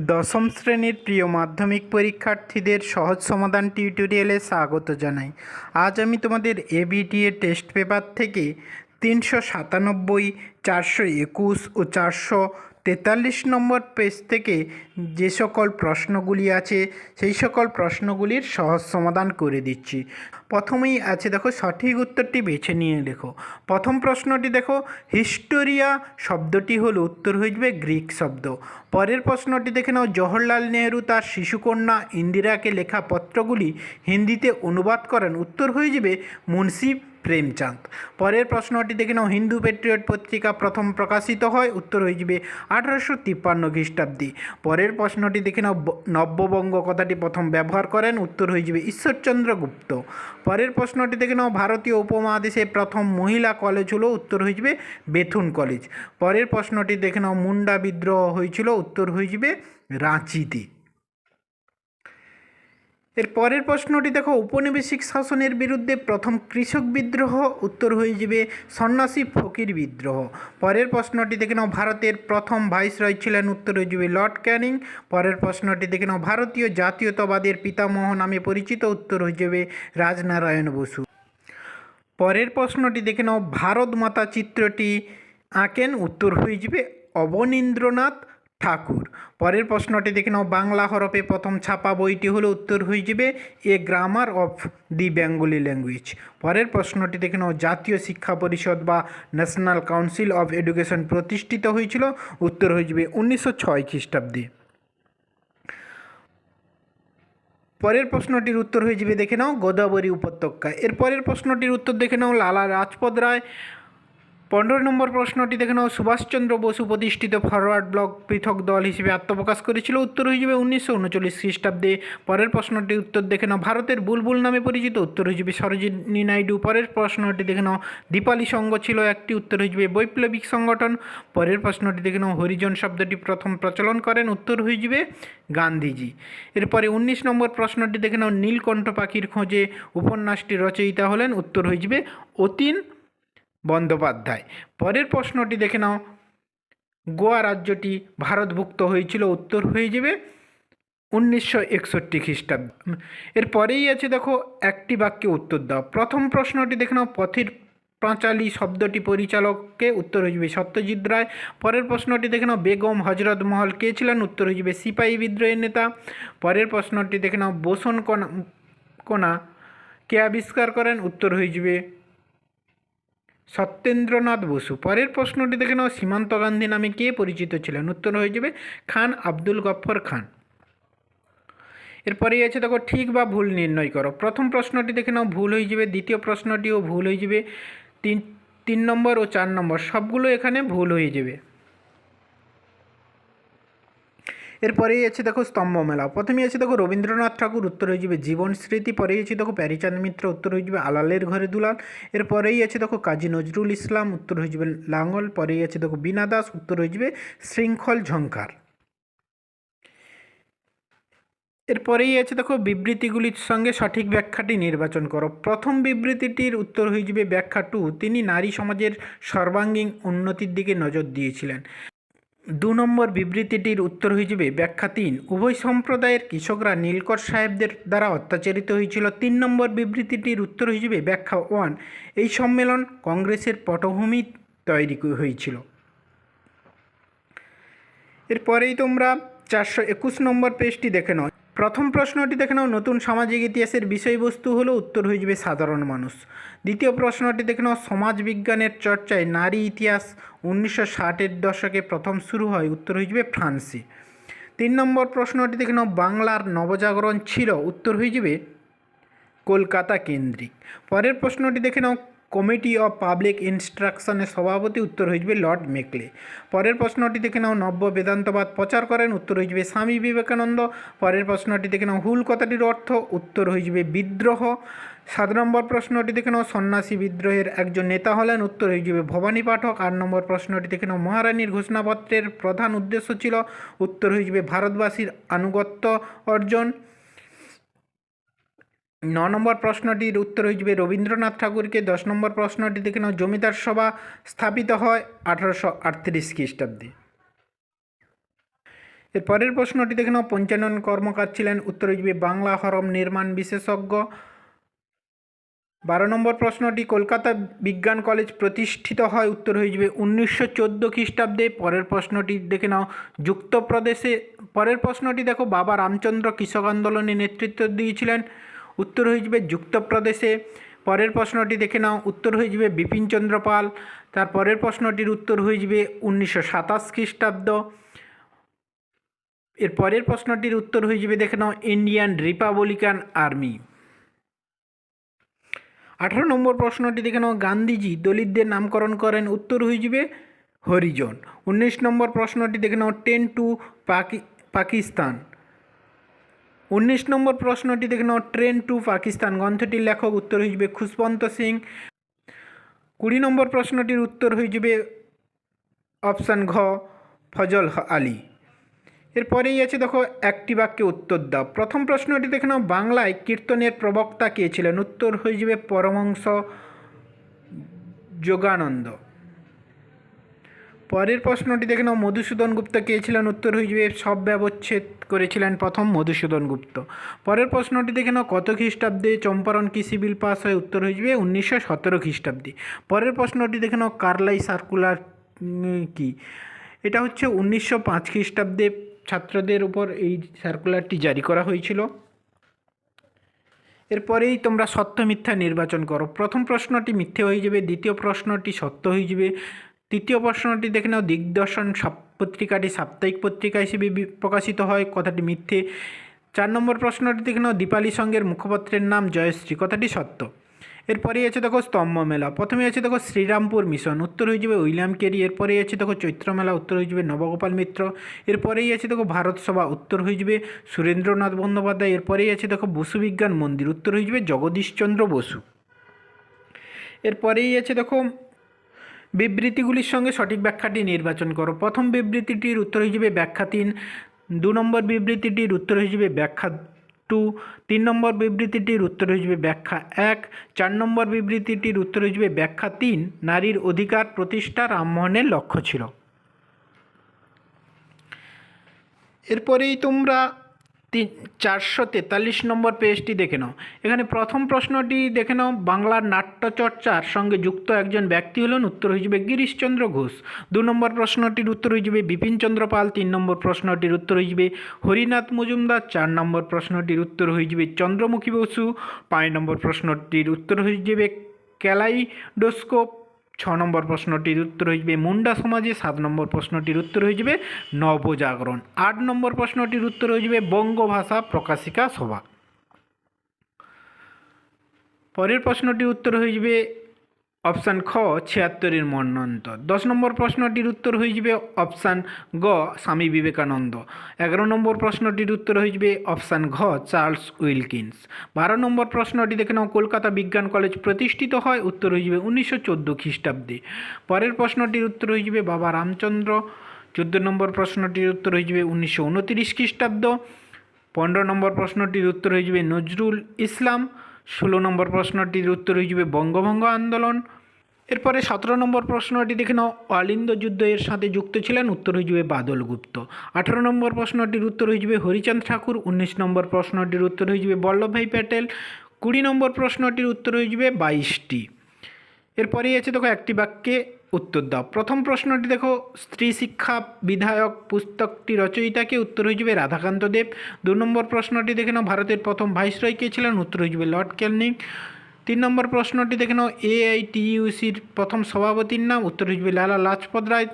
দশম শ্রেণীর প্রিয় মাধ্যমিক পরীক্ষার্থীদের সহজ সমাধান টিউটোরিয়ালে স্বাগত জানাই। আজ আমি তোমাদের এবিটিএ টেস্ট পেপার থেকে 397, 421 ও 443 নম্বর পেজ থেকে যে সকল প্রশ্নগুলি আছে সেই সকল প্রশ্নগুলির সহজ সমাধান করে দিচ্ছি। প্রথমেই আছে দেখো, সঠিক উত্তরটি বেছে নিয়ে লেখো। প্রথম প্রশ্নটি দেখো, হিস্টোরিয়া শব্দটি হলো, উত্তর হয়ে যাবে গ্রিক শব্দ। পরের প্রশ্নটি দেখে নাও, জওহরলাল নেহরু তার শিশুকন্যা ইন্দিরাকে লেখা পত্রগুলি হিন্দিতে অনুবাদ করেন, উত্তর হয়ে যাবে মুন্সি প্রেমচাঁদ। পরের প্রশ্নটি দেখে নাও, হিন্দু পেট্রিয়ট পত্রিকা প্রথম প্রকাশিত হয়, উত্তর হয়ে যাবে 1853 খ্রিস্টাব্দে। পরের প্রশ্নটি দেখে নাও, নব্যবঙ্গ কথাটি প্রথম ব্যবহার করেন, উত্তর হয়ে যাবে ঈশ্বরচন্দ্র গুপ্ত। পরের প্রশ্নটি দেখে নাও, ভারতীয় উপমহাদেশে প্রথম মহিলা কলেজ হলো, উত্তর হয়ে যাবে বেথুন কলেজ। পরের প্রশ্নটি দেখে নাও, মুন্ডা বিদ্রোহ হয়েছিল, উত্তর হয়ে যাবে রাঁচিতে। এর পরের প্রশ্নটি দেখো, ঔপনিবেশিক শাসনের বিরুদ্ধে প্রথম কৃষক বিদ্রোহ, উত্তর হয়ে যাবে সন্ন্যাসী ফকির বিদ্রোহ। পরের প্রশ্নটি দেখে নাও, ভারতের প্রথম ভাইসরয় ছিলেন, উত্তর হয়ে যাবে লর্ড ক্যানিং। পরের প্রশ্নটি দেখে নাও, ভারতীয় জাতীয়তাবাদের পিতামহ নামে পরিচিত, উত্তর হয়ে যাবে রাজনারায়ণ বসু। পরের প্রশ্নটি দেখে নাও, ভারত মাতা চিত্রটি আঁকেন, উত্তর হয়ে যাবে অবনীন্দ্রনাথ ঠাকুর। পরের প্রশ্নটি দেখে নাও, বাংলা হরফে প্রথম ছাপা বইটি হলো, উত্তর হয়ে যাবে a grammar of the Bengali language. পরের প্রশ্নটি দেখে নাও, জাতীয় শিক্ষা পরিষদ বা ন্যাশনাল কাউন্সিল অফ এডুকেশন প্রতিষ্ঠিত হয়েছিল, উত্তর হয়ে যাবে 1906 খ্রিস্টাব্দে। পরের প্রশ্নটির উত্তর হয়ে যাবে দেখে নাও গোদাবরী উপত্যকা। এর পরের প্রশ্নটির উত্তর দেখে নাও লালা লাজপত রায়। 15 নম্বর প্রশ্নটি দেখে নাও, সুভাষচন্দ্র বসু প্রতিষ্ঠিত ফরওয়ার্ড ব্লক পৃথক দল হিসেবে আত্মপ্রকাশ করেছিল, উত্তর হয়ে যাবে 1939 খ্রিস্টাব্দে। পরের প্রশ্নটির উত্তর দেখে নাও, ভারতের বুলবুল নামে পরিচিত, উত্তর হয়ে যাবে সরোজিনী নাইডু। পরের প্রশ্নটি দেখে নাও, দীপালি সংঘ ছিল একটি, উত্তর হয়ে যাবে বৈপ্লবিক সংগঠন। পরের প্রশ্নটি দেখে নাও, হরিজন শব্দটি প্রথম প্রচলন করেন, উত্তর হয়ে যাবে গান্ধীজি। এরপরে 19 নম্বর প্রশ্নটি দেখে নাও, নীলকণ্ঠ পাখির খোঁজে উপন্যাসটি রচয়িতা হলেন, উত্তর হয়ে যাবে অতীন বন্দ্যোপাধ্যায়। পরের প্রশ্নটি দেখে নাও, গোয়া রাজ্যটি ভারতভুক্ত হয়েছিল, উত্তর হয়ে যাবে 1961 খ্রিস্টাব্দ। এরপরেই আছে দেখো, একটি বাক্যে উত্তর দাও। প্রথম প্রশ্নটি দেখে নাও, পথের পাঁচালী শব্দটি পরিচালককে, উত্তর হয়ে যাবে সত্যজিৎ রায়। পরের প্রশ্নটি দেখে নাও, বেগম হজরত মহল কে ছিলেন, উত্তর হয়ে যাবে সিপাহী বিদ্রোহের নেতা। পরের প্রশ্নটি দেখে নাও, বোসন কণা কে আবিষ্কার করেন, উত্তর হয়ে যাবে সত্যেন্দ্রনাথ বসু। পরের প্রশ্নটি দেখে নাও, সীমান্ত গান্ধী নামে কে পরিচিত ছিলেন, উত্তর হয়ে যাবে খান আব্দুল গফর খান। এরপরেই আছে দেখো, ঠিক বা ভুল নির্ণয় করো। প্রথম প্রশ্নটি দেখে নাও ভুল হয়ে যাবে, দ্বিতীয় প্রশ্নটিও ভুল হয়ে যাবে, তিন নম্বর ও 4 নম্বর সবগুলো এখানে ভুল হয়ে যাবে। এরপরেই আছে দেখো, স্তম্ভ মেলা। প্রথমেই আছে দেখো রবীন্দ্রনাথ ঠাকুর, উত্তর হয়ে যাবে জীবন স্মৃতি। পরেই আছে দেখো প্যারীচাঁদ মিত্র, উত্তর হয়ে যাবে আলালের ঘরে দুলাল। এরপরেই আছে দেখো কাজী নজরুল ইসলাম, উত্তর হয়ে যাবে লাঙ্গল। পরেই আছে দেখো বীণা দাস, উত্তর হয়ে যাবে শৃঙ্খল ঝঙ্কার। এরপরেই আছে দেখো, বিবৃতিগুলির সঙ্গে সঠিক ব্যাখ্যাটি নির্বাচন করো। প্রথম বিবৃতিটির উত্তর হয়ে যাবে ব্যাখ্যা 2, তিনি নারী সমাজের সর্বাঙ্গীন উন্নতির দিকে নজর দিয়েছিলেন। 2 নম্বর বিবৃতিটির উত্তর হয়ে যাবে ব্যাখ্যা 3, উভয় সম্প্রদায়ের কৃষকরা নীলকর সাহেবদের দ্বারা অত্যাচারিত হয়েছিল। 3 নম্বর বিবৃতিটির উত্তর হয়ে যাবে ব্যাখ্যা 1, এই সম্মেলন কংগ্রেসের পটভূমি তৈরি হয়েছিল। এরপরেই তোমরা 421 নম্বর পেজটি দেখে নাও। প্রথম প্রশ্নটি দেখে নাও, নতুন সামাজিক ইতিহাসের বিষয়বস্তু হলো, উত্তর হয়ে যাবে সাধারণ মানুষ। দ্বিতীয় প্রশ্নটি দেখে নাও, সমাজবিজ্ঞানের চর্চায় নারী ইতিহাস 1960-এর দশকে প্রথম শুরু হয়, উত্তর হয়ে যাবে ফ্রান্সে। 3 নম্বর প্রশ্নটি দেখে নাও, বাংলার নবজাগরণ ছিল, উত্তর হয়ে যাবে কলকাতা কেন্দ্রিক। পরের প্রশ্নটি দেখে নাও, কমিটি অফ পাবলিক ইনস্ট্রাকশনের সভাপতি, উত্তর হয়ে যাবে লর্ড মেকলে। পরের প্রশ্নটি দেখে নাও, নব্য বেদান্তবাদ প্রচার করেন, উত্তর হয়ে যাবে স্বামী বিবেকানন্দ। পরের প্রশ্নটি দেখে নাও, হুল কথাটির অর্থ, উত্তর হয়ে যাবে বিদ্রোহ। 7 নম্বর প্রশ্নটি দেখে নাও, সন্ন্যাসী বিদ্রোহের একজন নেতা হলেন, উত্তর হয়ে যাবে ভবানী পাঠক। 8 নম্বর প্রশ্নটি দেখে নাও, মহারানীর ঘোষণাপত্রের প্রধান উদ্দেশ্য ছিল, উত্তর হয়ে যাবে ভারতবাসীর আনুগত্য অর্জন। 9 নম্বর প্রশ্নটির উত্তর হয়ে যাবে রবীন্দ্রনাথ ঠাকুরকে। 10 নম্বর প্রশ্নটি দেখে নাও, জমিদার সভা স্থাপিত হয় 1838 খ্রিস্টাব্দে। এর পরের প্রশ্নটি দেখে নাও, পঞ্চানন কর্মকার ছিলেন, উত্তর হয়ে যাবে বাংলা হরম নির্মাণ বিশেষজ্ঞ। 12 নম্বর প্রশ্নটি, কলকাতা বিজ্ঞান কলেজ প্রতিষ্ঠিত হয়, উত্তর হয়ে যাবে 1914 খ্রিস্টাব্দে। পরের প্রশ্নটি দেখে নাও, পরের প্রশ্নটি দেখো, বাবা রামচন্দ্র কৃষক আন্দোলনে নেতৃত্ব দিয়েছিলেন, উত্তর হয়ে যাবে যুক্তপ্রদেশে। পরের প্রশ্নটি দেখে নাও, উত্তর হয়ে যাবে বিপিনচন্দ্র পাল। তার পরের প্রশ্নটির উত্তর হয়ে যাবে 1927 খ্রিস্টাব্দ। এর পরের প্রশ্নটির উত্তর হয়ে যাবে দেখে নাও, ইন্ডিয়ান রিপাবলিকান আর্মি। 18 নম্বর প্রশ্নটি দেখে নাও, গান্ধীজি দলিতদের নামকরণ করেন, উত্তর হয়ে যাবে হরিজন। 19 নম্বর প্রশ্নটি দেখে নাও, 10 টু পাকিস্তান। 19 নম্বর প্রশ্নটি দেখে নাও, ট্রেন টু পাকিস্তান গ্রন্থটির লেখক, উত্তর হয়ে যাবে খুশবন্ত সিং। 20 নম্বর প্রশ্নটির উত্তর হয়ে যাবে অপশান ঘ, ফজল আলী। এরপরেই আছে দেখো, একটি বাক্যে উত্তর দাও। প্রথম প্রশ্নটি দেখে নাও, বাংলায় কীর্তনের প্রবক্তা কে ছিলেন, উত্তর হয়ে যাবে পরমহংস যোগানন্দ। পরের প্রশ্নটি দেখে নাও, মধুসূদন গুপ্ত কে ছিলেন, উত্তর হয়ে যাবে সব ব্যবচ্ছেদ করেছিলেন প্রথম মধুসূদন গুপ্ত। পরের প্রশ্নটি দেখে নাও, কত খ্রিস্টাব্দে চম্পারণ কৃষি বিল পাস হয়, উত্তর হয়ে যাবে 1917 খ্রিস্টাব্দে। পরের প্রশ্নটি দেখে নাও, কার্লাই সার্কুলার কি, এটা হচ্ছে 1905 খ্রিস্টাব্দে ছাত্রদের উপর এই সার্কুলারটি জারি করা হয়েছিল। এরপরেই তোমরা সত্য মিথ্যা নির্বাচন করো। প্রথম প্রশ্নটি মিথ্যে হয়ে যাবে, দ্বিতীয় প্রশ্নটি সত্য হয়ে যাবে, তৃতীয় প্রশ্নটি দেখে নাও, দিগদর্শন পত্রিকাটি সাপ্তাহিক পত্রিকা হিসেবে প্রকাশিত হয়, কথাটি মিথ্যে। 4 নম্বর প্রশ্নটি দেখে নাও, দীপালি সংঘের মুখপাত্রের নাম জয়শ্রী, কথাটি সত্য। এরপরেই আছে দেখো স্তম্ভ মেলা। প্রথমে আছে দেখো শ্রীরামপুর মিশন, উত্তর হয়ে যাবে উইলিয়াম কেরি। এরপরেই আছে দেখো চৈত্র মেলা, উত্তর হয়ে যাবে নবগোপাল মিত্র। এরপরেই আছে দেখো ভারত সভা, উত্তর হয়ে যাবে সুরেন্দ্রনাথ বন্দ্যোপাধ্যায়। এরপরেই আছে দেখো বসু বিজ্ঞান মন্দির, উত্তর হয়ে যাবে জগদীশচন্দ্র বসু। এরপরেই আছে দেখো বিবৃতিগুলির সঙ্গে সঠিক ব্যাখ্যাটি নির্বাচন করো। প্রথম বিবৃতিটির উত্তর হয়ে যাবে ব্যাখ্যা 3। 2 নম্বর বিবৃতিটির উত্তর হয়ে যাবে ব্যাখ্যা 2। 3 নম্বর বিবৃতিটির উত্তর হয়ে যাবে ব্যাখ্যা 1। 4 নম্বর বিবৃতিটির উত্তর হয়ে যাবে ব্যাখ্যা 3, নারীর অধিকার প্রতিষ্ঠা রামমোহনের লক্ষ্য ছিল। এরপরেই তোমরা 443 নম্বর পেজটি দেখে নাও। এখানে প্রথম প্রশ্নটি দেখে নাও, বাংলার নাট্যচর্চার সঙ্গে যুক্ত একজন ব্যক্তি হলেন, উত্তর হয়ে যাবে গিরিশচন্দ্র ঘোষ। 2 নম্বর প্রশ্নটির উত্তর হয়ে যাবে বিপিনচন্দ্র পাল। 3 নম্বর প্রশ্নটির উত্তর হয়ে যাবে হরিনাথ মজুমদার। 4 নম্বর প্রশ্নটির উত্তর হয়ে যাবে চন্দ্রমুখী বসু। 5 নম্বর প্রশ্নটির উত্তর হয়ে যাবে ক্যালাইডোস্কোপ। 6 নম্বর প্রশ্নটির উত্তর হয়ে যাবে মুন্ডা সমাজে। 7 নম্বর প্রশ্নটির উত্তর হয়ে যাবে নবজাগরণ। 8 নম্বর প্রশ্নটির উত্তর হয়ে যাবে বঙ্গভাষা প্রকাশিকা সভা। পরের প্রশ্নটির উত্তর হয়ে যাবে অপশান খ, 76-এর মন্বন্তর। 10 নম্বর প্রশ্নটির উত্তর হয়ে যাবে অপশান গ, স্বামী বিবেকানন্দ। 11 নম্বর প্রশ্নটির উত্তর হয়ে যাবে অপশান ঘ, চার্লস উইলকিন্স। 12 নম্বর প্রশ্নটি দেখে নাও, কলকাতা বিজ্ঞান কলেজ প্রতিষ্ঠিত হয়, উত্তর হয়ে যাবে 1914 খ্রিস্টাব্দে। পরের প্রশ্নটির উত্তর হয়ে যাবে বাবা রামচন্দ্র। 14 নম্বর প্রশ্নটির উত্তর হয়ে যাবে 1929 খ্রিস্টাব্দ। 15 নম্বর প্রশ্নটির উত্তর হয়ে যাবে নজরুল ইসলাম। 16 নম্বর প্রশ্নটির উত্তর হয়ে যাবে বঙ্গভঙ্গ আন্দোলন। এরপরে 17 নম্বর প্রশ্নটি দেখে নাও, অলিন্দ যুদ্ধ এর সাথে যুক্ত ছিলেন, উত্তর হয়ে যাবে বাদল গুপ্ত। 18 নম্বর প্রশ্নটির উত্তর হয়ে যাবে হরিচাঁদ ঠাকুর। 19 নম্বর প্রশ্নটির উত্তর হয়ে যাবে বল্লভভাই প্যাটেল। 20 নম্বর প্রশ্নটির উত্তর হয়ে যাবে 22টি। এরপরেই আছে দেখো একটি বাক্যে উত্তর দাও। প্রথম প্রশ্নটি দেখো, স্ত্রী শিক্ষা বিধায়ক পুস্তকটি রচয়িতাকে, উত্তর হয়ে যাবে রাধাকান্ত দেব। 2 নম্বর প্রশ্নটি দেখে নাও, ভারতের প্রথম ভাইসরয় কে ছিলেন, উত্তর হয়ে যাবে লর্ড ক্যানিং। 3 নম্বর প্রশ্নটি দেখে নাও, AITUCর প্রথম সভাপতির নাম, উত্তর হয়ে যাবে লালা লাজপত রায়।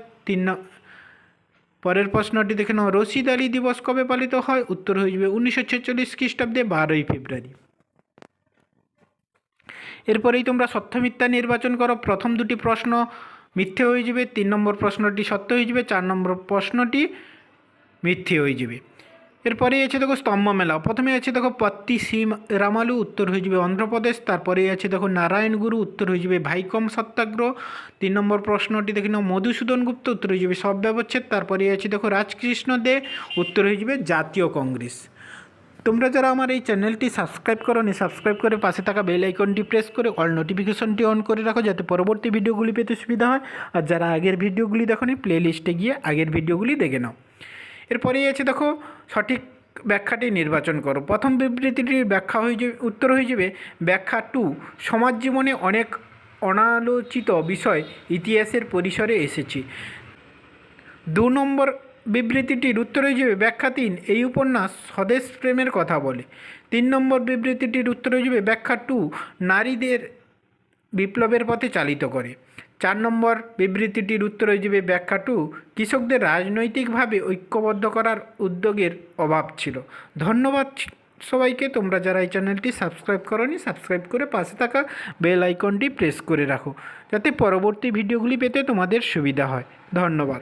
পরের প্রশ্নটি দেখে নাও, রশিদ আলী দিবস কবে পালিত হয়, উত্তর হয়ে যাবে 1946 খ্রিস্টাব্দে 12ই ফেব্রুয়ারি। এরপরেই তোমরা সত্য মিথ্যা নির্বাচন করো। প্রথম দুটি প্রশ্ন মিথ্যে হয়ে যাবে, 3 নম্বর প্রশ্নটি সত্য হয়ে যাবে, 4 নম্বর প্রশ্নটি মিথ্যে হয়ে যাবে। এরপরেই আছে দেখো স্তম্ভ মেলা। প্রথমে আছে দেখো পত্তি শ্রী রামালু, উত্তর হয়ে যাবে অন্ধ্রপ্রদেশ। তারপরেই আছে দেখো নারায়ণ গুরু, উত্তর হয়ে যাবে ভাইকম সত্যাগ্রহ। 3 নম্বর প্রশ্নটি দেখে নাও মধুসূদন গুপ্ত, উত্তর হয়ে যাবে সব ব্যবচ্ছেদ। তারপরেই আছে দেখো রাজকৃষ্ণ দে, উত্তর হয়ে যাবে জাতীয় কংগ্রেস। তোমরা যারা আমার এই চ্যানেলটি সাবস্ক্রাইব করোনি, সাবস্ক্রাইব করে পাশে থাকা বেল আইকনটি প্রেস করে অল নোটিফিকেশনটি অন করে রাখো, যাতে পরবর্তী ভিডিওগুলি পেতে সুবিধা হয়। আর যারা আগের ভিডিওগুলি দেখোনি, প্লে লিস্টে গিয়ে আগের ভিডিওগুলি দেখে নাও। এরপরেই আছে দেখো সঠিক ব্যাখ্যাটি নির্বাচন করো। প্রথম বিবৃতিটির ব্যাখ্যা হয়ে যাবে, উত্তর হয়ে যাবে ব্যাখ্যা 2, সমাজ জীবনে অনেক অনালোচিত বিষয় ইতিহাসের পরিসরে এসেছে। 2 নম্বর বিবৃতিটির উত্তর হয়ে যাবে ব্যাখ্যা 3, এই উপন্যাস স্বদেশ প্রেমের কথা বলে। 3 নম্বর বিবৃতিটির উত্তর হয়ে যাবে ব্যাখ্যা 2, নারীদের বিপ্লবের পথে চালিত করে। 4 নম্বর বিবৃতিটির উত্তর হয়ে যাবে ব্যাখ্যা 2, কৃষকদের রাজনৈতিকভাবে ঐক্যবদ্ধ করার উদ্যোগের অভাব ছিল। ধন্যবাদ সবাইকে। তোমরা যারা এই চ্যানেলটি সাবস্ক্রাইব করোনি, সাবস্ক্রাইব করে পাশে থাকা বেল আইকনটি প্রেস করে রাখো, যাতে পরবর্তী ভিডিওগুলি পেতে তোমাদের সুবিধা হয়। ধন্যবাদ।